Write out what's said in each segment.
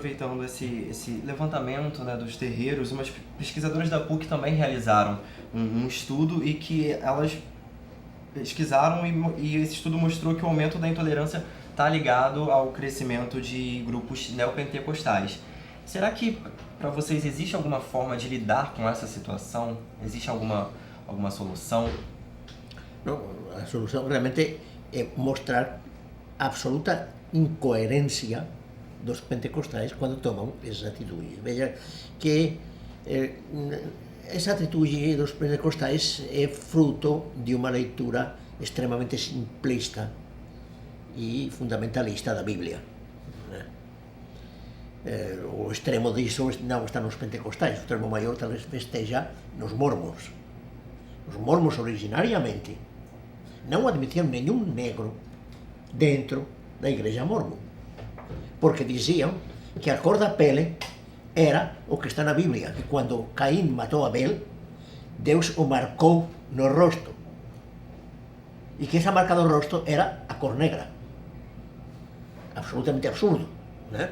aproveitando esse levantamento, né, dos terreiros, umas pesquisadoras da PUC também realizaram um estudo e que elas pesquisaram e esse estudo mostrou que o aumento da intolerância está ligado ao crescimento de grupos neopentecostais. Será que para vocês existe alguma forma de lidar com essa situação? Existe alguma solução? Não, a solução realmente é mostrar absoluta incoerência dos pentecostais quando tomam essas atitudes. Veja que essa atitude dos pentecostais é fruto de uma leitura extremamente simplista e fundamentalista da Bíblia. O extremo disso não está nos pentecostais, o extremo maior talvez esteja nos mormons. Os mormons originariamente não admitiam nenhum negro dentro da igreja mormon, porque diziam que a cor da pele era o que está na Bíblia, que quando Caim matou Abel, Deus o marcou no rosto, e que essa marca do rosto era a cor negra. Absolutamente absurdo, né?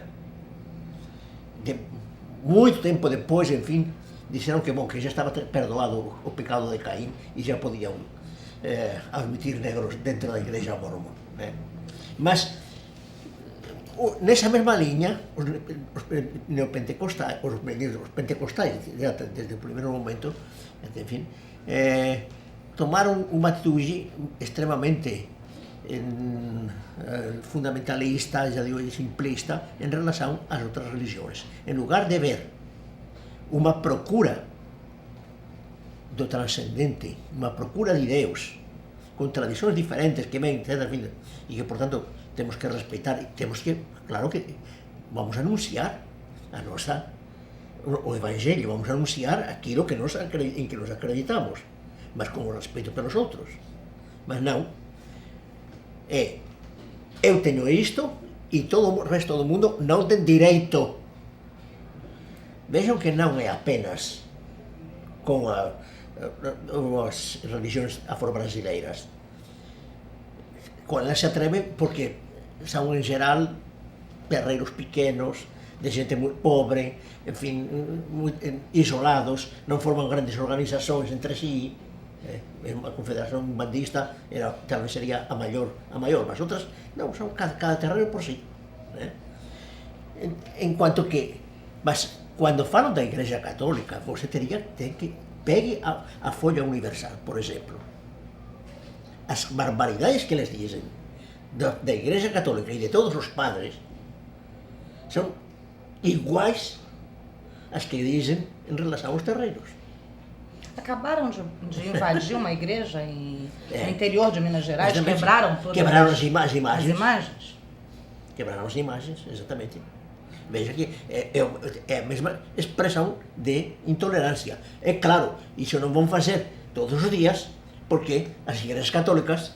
Muito tempo depois, enfim, disseram que já estava perdoado o pecado de Caim e já podiam admitir negros dentro da igreja mormon, né? Mas nessa mesma linha, os neopentecostais, os pentecostais, desde o primeiro momento, enfim, tomaram uma atitude extremamente fundamentalista, já digo, simplista, em relação às outras religiões. Em lugar de ver uma procura do transcendente, uma procura de Deus, com tradições diferentes que vêm, etc., e que, portanto, temos que respeitar, e temos que, claro que vamos anunciar o Evangelho, vamos anunciar aquilo que em que nós acreditamos, mas com o respeito pelos outros. Mas não, eu tenho isto e todo o resto do mundo não tem direito. Vejam que não é apenas com as religiões afro-brasileiras. Com elas se atrevem porque são, em geral, terreiros pequenos, de gente muito pobre, enfim, muito isolados, não formam grandes organizações entre si. A Confederação Bandista talvez seria a maior, mas outras não, são cada terreiro por si, né? Enquanto que, mas quando falam da Igreja Católica, você tem que pegue a Folha Universal, por exemplo. As barbaridades que eles dizem da Igreja Católica e de todos os padres são iguais às que dizem em relação aos terreiros. Acabaram de invadir uma igreja no interior de Minas Gerais, quebraram todas as imagens. Quebraram as imagens, exatamente. Veja que é a mesma expressão de intolerância. É claro, isso não vão fazer todos os dias, porque as igrejas católicas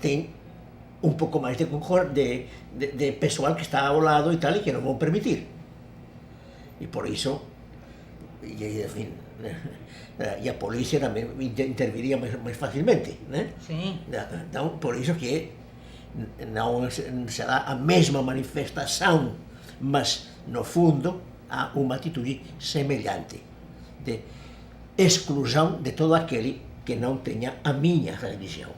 têm um pouco mais de pessoal que está ao lado e tal, e que não vão permitir. E por isso, enfim, e a polícia também interviria mais facilmente, né? Sim. Então, por isso que não será a mesma manifestação, mas, no fundo, há uma atitude semelhante de exclusão de todo aquele que não tenha a minha religião.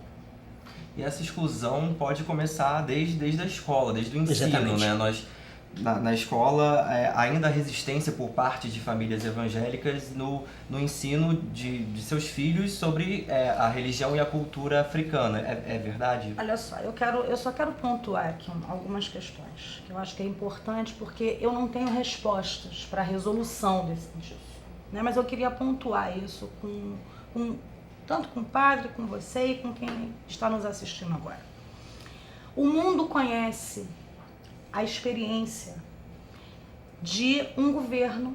E essa exclusão pode começar desde a escola, desde o ensino, exatamente, né? Nós, na escola, ainda há resistência por parte de famílias evangélicas no ensino de seus filhos sobre a religião e a cultura africana. É verdade? Olha só, eu só quero pontuar aqui algumas questões que eu acho que é importante, porque eu não tenho respostas para a resolução disso, né? Mas eu queria pontuar isso tanto com o padre, com você e com quem está nos assistindo agora. O mundo conhece a experiência de um governo,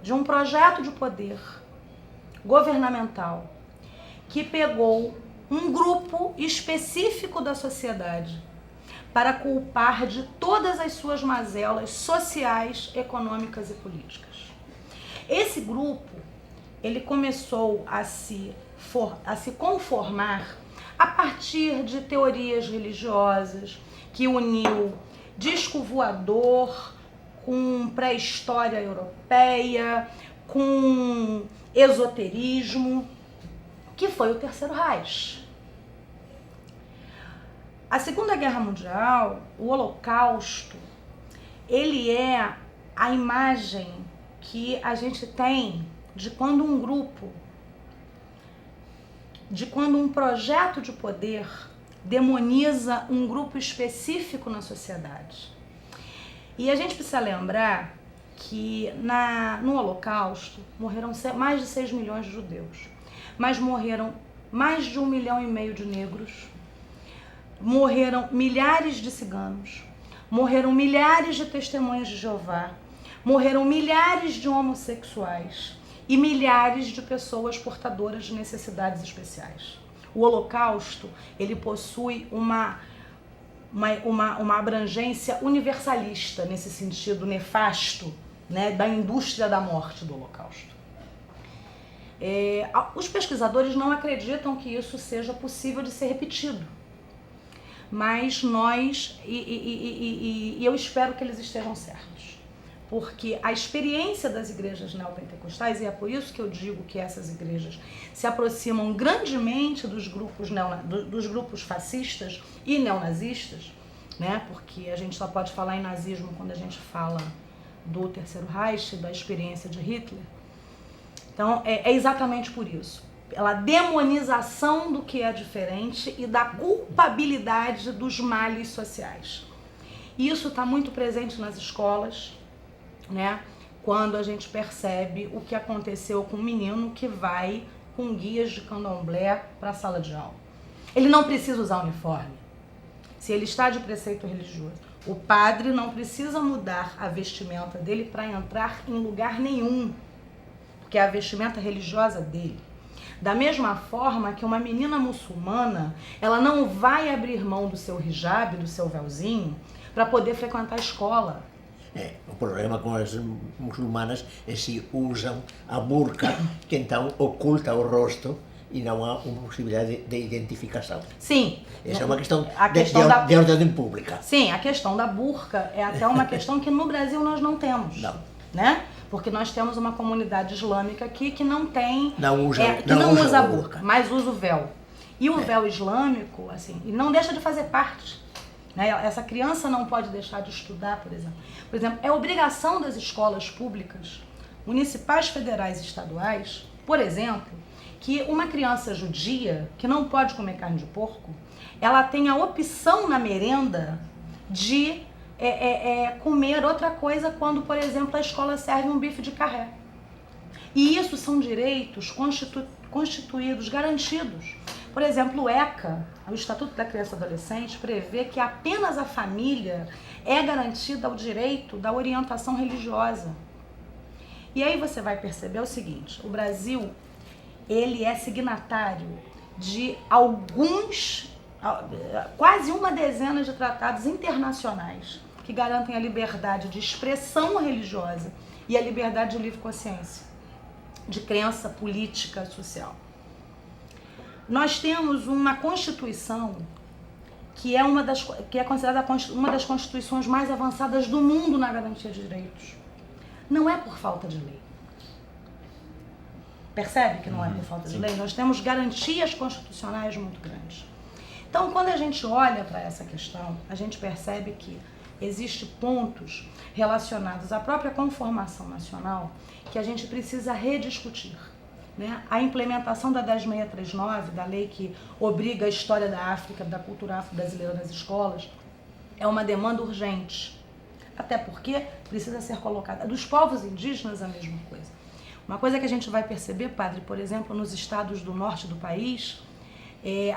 de um projeto de poder governamental que pegou um grupo específico da sociedade para culpar de todas as suas mazelas sociais, econômicas e políticas. Esse grupo, ele começou a se conformar a partir de teorias religiosas que uniu disco voador, com pré-história europeia, com esoterismo, que foi o Terceiro Reich. A Segunda Guerra Mundial, o Holocausto, ele é a imagem que a gente tem de quando um grupo, de quando um projeto de poder demoniza um grupo específico na sociedade. E a gente precisa lembrar que no Holocausto morreram mais de 6 milhões de judeus, mas morreram mais de 1,5 milhão de negros, morreram milhares de ciganos, morreram milhares de testemunhas de Jeová, morreram milhares de homossexuais e milhares de pessoas portadoras de necessidades especiais. O Holocausto, ele possui uma abrangência universalista nesse sentido nefasto, né, da indústria da morte do Holocausto. Os pesquisadores não acreditam que isso seja possível de ser repetido, mas eu espero que eles estejam certos, porque a experiência das igrejas neopentecostais, e é por isso que eu digo que essas igrejas se aproximam grandemente dos grupos fascistas e neonazistas, né? Porque a gente só pode falar em nazismo quando a gente fala do Terceiro Reich, da experiência de Hitler. Então, é exatamente por isso. Pela demonização do que é diferente e da culpabilidade dos males sociais. Isso está muito presente nas escolas, né? Quando a gente percebe o que aconteceu com um menino que vai com guias de candomblé para a sala de aula. Ele não precisa usar uniforme, se ele está de preceito religioso. O padre não precisa mudar a vestimenta dele para entrar em lugar nenhum, porque é a vestimenta religiosa dele. Da mesma forma que uma menina muçulmana, ela não vai abrir mão do seu hijab, do seu véuzinho, para poder frequentar a escola. O problema com as muçulmanas é se usam a burca, que então oculta o rosto e não há uma possibilidade de identificação. Sim. Essa é uma questão de ordem pública. Sim, a questão da burca é até uma questão que no Brasil nós não temos. Não. Né? Porque nós temos uma comunidade islâmica aqui que não tem, não usa a burca, mas usa o véu. E o véu islâmico, assim, e não deixa de fazer parte. Né? Essa criança não pode deixar de estudar, por exemplo. Por exemplo, é obrigação das escolas públicas, municipais, federais e estaduais, por exemplo, que uma criança judia que não pode comer carne de porco, ela tem a opção na merenda de comer outra coisa quando, por exemplo, a escola serve um bife de carré. E isso são direitos constituídos, garantidos. Por exemplo, o ECA, o Estatuto da Criança e Adolescente, prevê que apenas a família é garantida o direito da orientação religiosa. E aí você vai perceber o seguinte, o Brasil, ele é signatário de quase uma dezena de tratados internacionais que garantem a liberdade de expressão religiosa e a liberdade de livre consciência, de crença política e social. Nós temos uma Constituição que é considerada uma das constituições mais avançadas do mundo na garantia de direitos. Não é por falta de lei. Percebe que não é por falta de lei? Nós temos garantias constitucionais muito grandes. Então, quando a gente olha para essa questão, a gente percebe que existem pontos relacionados à própria conformação nacional que a gente precisa rediscutir. Né? A implementação da 10639, da lei que obriga a história da África, da cultura afro-brasileira nas escolas, é uma demanda urgente. Até porque precisa ser colocada. Dos povos indígenas, a mesma coisa. Uma coisa que a gente vai perceber, padre, por exemplo, nos estados do norte do país,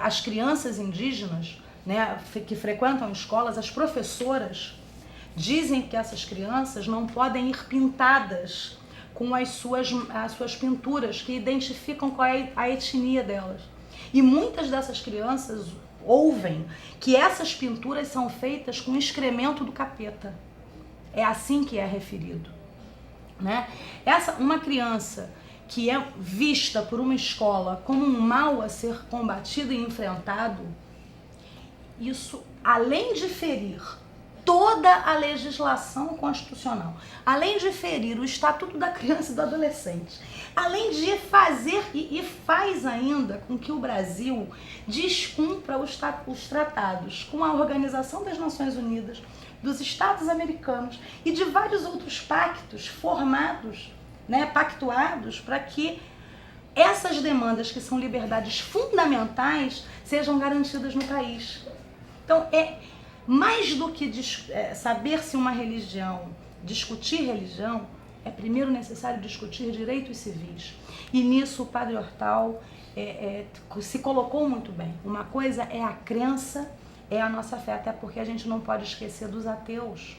as crianças indígenas, né, que frequentam escolas, as professoras dizem que essas crianças não podem ir pintadas com as suas pinturas que identificam qual é a etnia delas. E muitas dessas crianças ouvem que essas pinturas são feitas com excremento do capeta. É assim que é referido. Né? Uma criança que é vista por uma escola como um mal a ser combatido e enfrentado, isso, além de ferir toda a legislação constitucional, além de ferir o Estatuto da Criança e do Adolescente, além de fazer e faz ainda com que o Brasil descumpra os tratados com a Organização das Nações Unidas, dos Estados Americanos e de vários outros pactos formados, né, pactuados para que essas demandas, que são liberdades fundamentais, sejam garantidas no país. Então, mais do que saber se uma religião, discutir religião, é primeiro necessário discutir direitos civis. E nisso o Padre Hortal se colocou muito bem. Uma coisa é a crença, é a nossa fé, até porque a gente não pode esquecer dos ateus,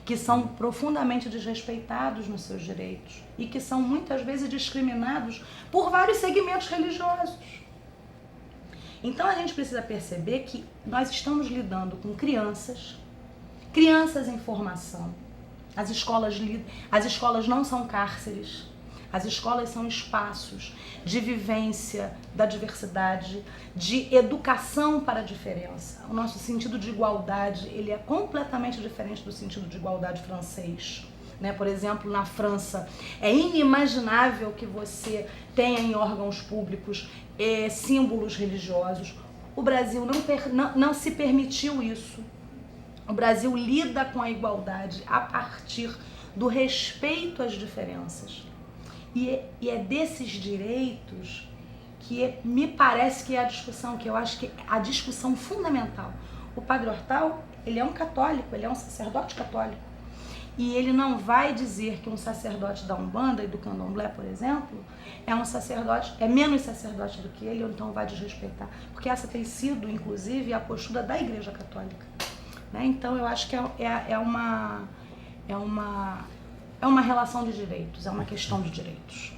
que são profundamente desrespeitados nos seus direitos e que são muitas vezes discriminados por vários segmentos religiosos. Então a gente precisa perceber que nós estamos lidando com crianças em formação. As escolas não são cárceres, as escolas são espaços de vivência da diversidade, de educação para a diferença. O nosso sentido de igualdade, ele é completamente diferente do sentido de igualdade francês. Né? Por exemplo, na França, é inimaginável que você tenha em órgãos públicos símbolos religiosos. O Brasil não se permitiu isso. O Brasil lida com a igualdade a partir do respeito às diferenças. E é desses direitos que me parece que é a discussão, que eu acho que é a discussão fundamental. O Padre Hortal, ele é um católico, ele é um sacerdote católico. E ele não vai dizer que um sacerdote da Umbanda e do Candomblé, por exemplo, é um sacerdote, é menos sacerdote do que ele, ou então vai desrespeitar. Porque essa tem sido, inclusive, a postura da Igreja Católica. Né? Então, eu acho que é uma relação de direitos, é uma questão de direitos.